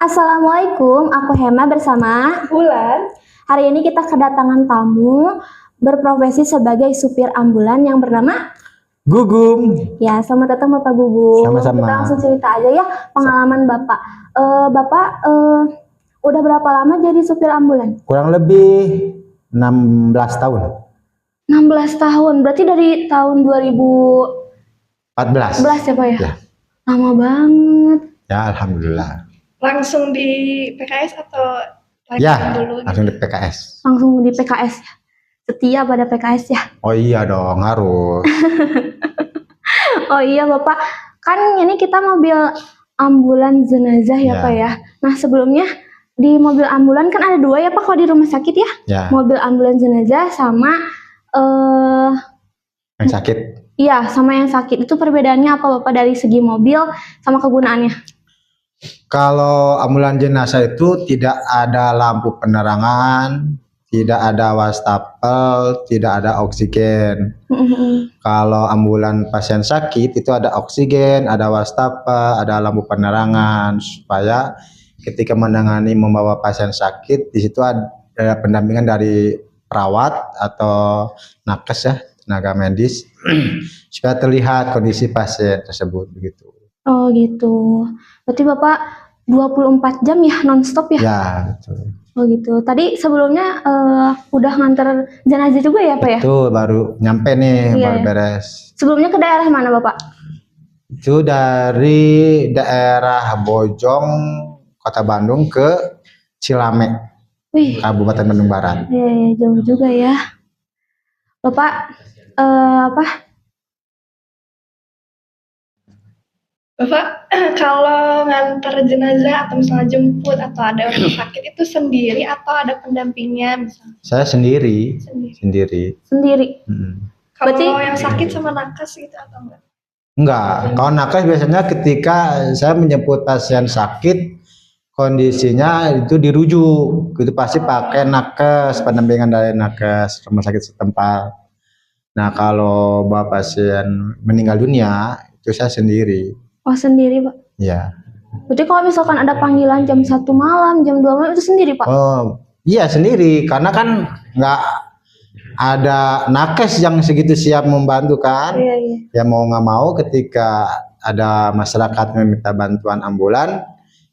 Assalamualaikum, aku Hema bersama Bulan. Hari ini kita kedatangan tamu berprofesi sebagai supir ambulan yang bernama Gugum. Ya, selamat datang Bapak Gugum. Sama-sama. Kita langsung cerita aja ya pengalaman Bapak. Bapak udah berapa lama jadi supir ambulan? Kurang lebih 16 tahun. 16 tahun, berarti dari tahun 14 2014 ya Pak ya? Ya. Lama banget. Ya, alhamdulillah. Langsung di PKS atau Ya, dulu? langsung di PKS. Langsung di PKS ya? Setia pada PKS ya? Oh iya dong, harus. Oh iya Bapak, kan ini kita mobil ambulan jenazah ya Ya. Pak ya. Nah sebelumnya di mobil ambulan kan ada dua ya Pak kalau di rumah sakit ya. Ya, Mobil ambulan jenazah sama yang sakit. iya sama yang sakit. Itu perbedaannya apa Bapak dari segi mobil sama kegunaannya? Kalau ambulan jenazah itu tidak ada lampu penerangan, tidak ada wastafel, tidak ada oksigen. Kalau ambulan pasien sakit itu ada oksigen, ada wastafel, ada lampu penerangan supaya ketika menangani membawa pasien sakit di situ ada pendampingan dari perawat atau nakes ya, tenaga medis supaya terlihat kondisi pasien tersebut begitu. Oh gitu. Berarti Bapak 24 jam ya nonstop ya? Ya, betul. Oh gitu. Tadi sebelumnya udah nganter jenazah juga ya Pak ya? Itu baru nyampe nih, Iya, baru ya. beres. Sebelumnya ke daerah mana Bapak? Itu dari daerah Bojong, Kota Bandung ke Cilame, Wih, Kabupaten Bandung Barat. ya, jauh juga ya. Bapak Bapak kalau ngantar jenazah atau misalnya jemput atau ada orang sakit itu sendiri atau ada pendampingnya misalnya? Saya sendiri. sendiri? Kalau Berarti- yang sakit sama nakes gitu atau enggak? Enggak, kalau nakes biasanya ketika saya menjemput pasien sakit, kondisinya itu dirujuk, itu pasti pakai nakes, pendampingan dari nakes rumah sakit setempat. Nah kalau bawa pasien meninggal dunia, itu saya sendiri. Oh sendiri Pak. Ya. Berarti kalau misalkan ada panggilan jam 1 malam, jam 2 malam itu sendiri Pak? Oh iya sendiri, karena kan nggak ada nakes yang segitu siap membantu kan. Iya. Ya mau nggak mau ketika ada masyarakat meminta bantuan ambulan,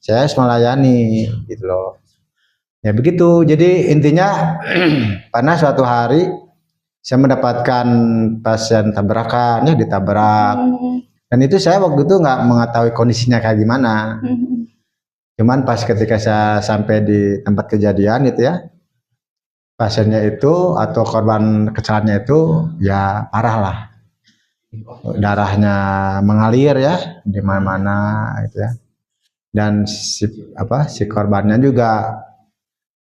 saya harus melayani gitu loh. Ya begitu. Jadi intinya pernah suatu hari saya mendapatkan pasien tabrakan, ya ditabrak. Dan itu saya waktu itu nggak mengetahui kondisinya kayak gimana. Cuman pas ketika saya sampai di tempat kejadian itu ya, pasiennya itu atau korban kecelakaannya itu ya parah lah. Darahnya mengalir ya di mana-mana gitu ya. Dan si korbannya juga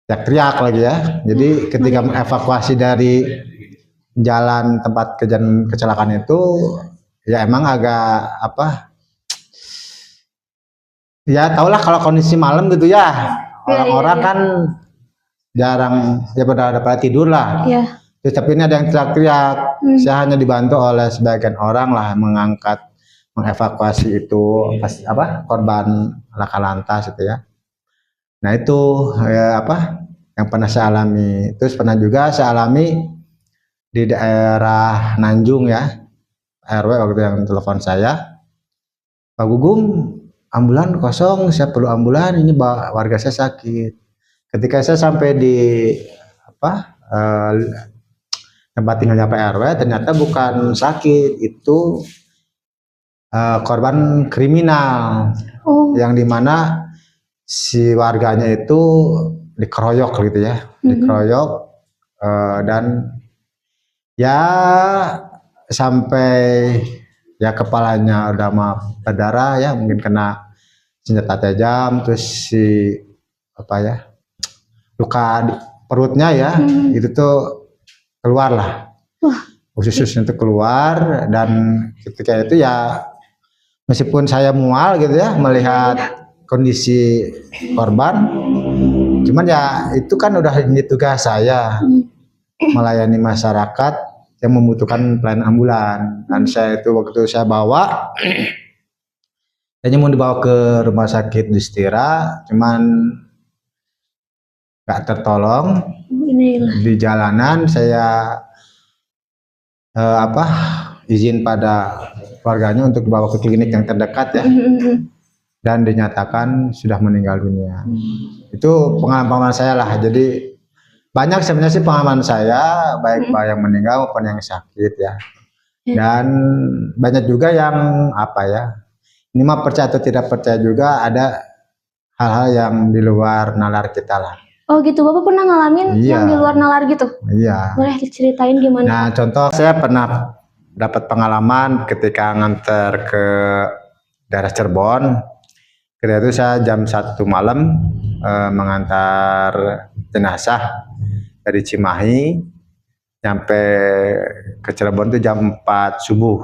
teriak lagi ya. Jadi ketika mengevakuasi dari jalan tempat kecelakaan itu ya emang agak ya tahulah kalau kondisi malam gitu ya, orang-orang kan jarang ya pada tidur lah. Iya. Terus tapi ini ada yang teriak-teriak. Saya hanya dibantu oleh sebagian orang lah mengevakuasi itu korban laka lantas itu ya. Nah itu ya yang pernah saya alami. Terus pernah juga saya alami di daerah Nanjung ya, RW waktu yang telepon saya, Pak Gugum, ambulan kosong, saya perlu ambulan, ini warga saya sakit. Ketika saya sampai di tempat tinggalnya Pak RW, ternyata bukan sakit, itu korban kriminal. Yang dimana si warganya itu dikeroyok gitu ya, dikeroyok dan ya sampai ya kepalanya udah berdarah ya, mungkin kena senjata tajam, terus luka di perutnya ya, itu tuh keluar lah, ususnya itu keluar. Dan ketika itu ya meskipun saya mual gitu ya melihat kondisi korban, cuman ya itu kan udah jadi tugas saya melayani masyarakat yang membutuhkan pelayanan ambulan. Dan saya itu waktu saya bawa Tadinya mau dibawa ke rumah sakit Distira, cuman nggak tertolong. Inilah. Di jalanan saya apa izin pada keluarganya untuk dibawa ke klinik yang terdekat ya, dan dinyatakan sudah meninggal dunia. Itu pengalaman saya lah. Jadi banyak sebenarnya sih pengalaman saya, baik yang meninggal maupun yang sakit ya. Dan banyak juga yang apa ya, ini mah percaya atau tidak percaya juga, ada hal-hal yang di luar nalar kita lah. Oh gitu, Bapak pernah ngalamin Iya. yang di luar nalar gitu? Iya. Boleh diceritain gimana? Nah, contoh saya pernah dapat pengalaman ketika nganter ke daerah Cirebon. Ketika itu saya jam 1 malam mengantar jenazah dari Cimahi sampai ke Cirebon itu jam 4 subuh.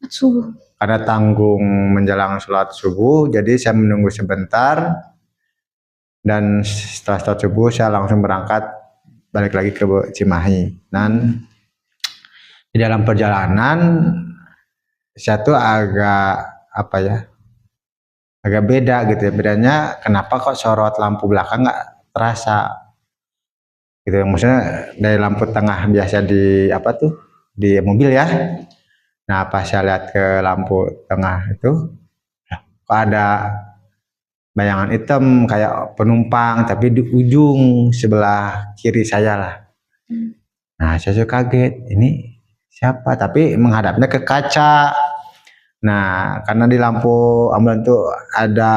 Subuh. Karena tanggung menjelang sholat subuh, jadi saya menunggu sebentar. Dan setelah sholat subuh saya langsung berangkat balik lagi ke Cimahi. Dan di dalam perjalanan saya tuh agak apa ya, agak beda gitu ya. Bedanya kenapa kok sorot lampu belakang nggak terasa gitu ya. Maksudnya dari lampu tengah biasa di apa tuh di mobil ya. Nah pas saya lihat ke lampu tengah itu kok ada bayangan hitam kayak penumpang, tapi di ujung sebelah kiri saya lah. Nah saya juga kaget, ini siapa? Tapi menghadapnya ke kaca. Nah karena di lampu ambulan tuh ada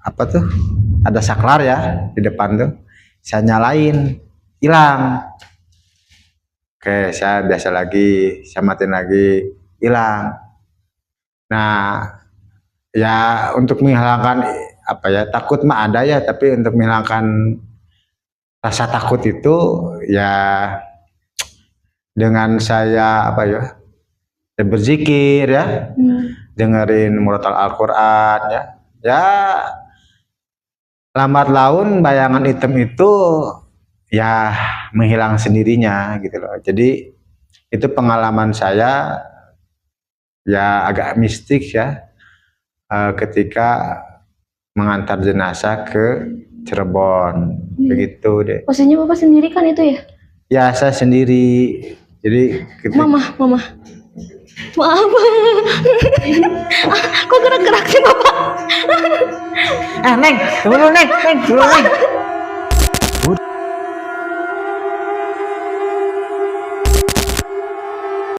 apa tuh? Ada saklar ya di depan tuh. Saya nyalain, hilang. Oke, saya biasa lagi, saya matiin lagi, hilang. Nah ya untuk menghilangkan apa ya, takut mah ada ya, tapi untuk menghilangkan rasa takut itu ya dengan saya apa ya, berzikir ya, dengerin murotal Al-Quran ya lambat laun bayangan hitam itu ya menghilang sendirinya gitu loh. Jadi itu pengalaman saya ya agak mistik ya, ketika mengantar jenazah ke Cirebon. Begitu deh. Posisinya Bapak sendiri kan itu ya? Ya saya sendiri. Jadi Mama. Maaf. Kok gerak-gerak sih Bapak? Neng, tunggu dulu Neng,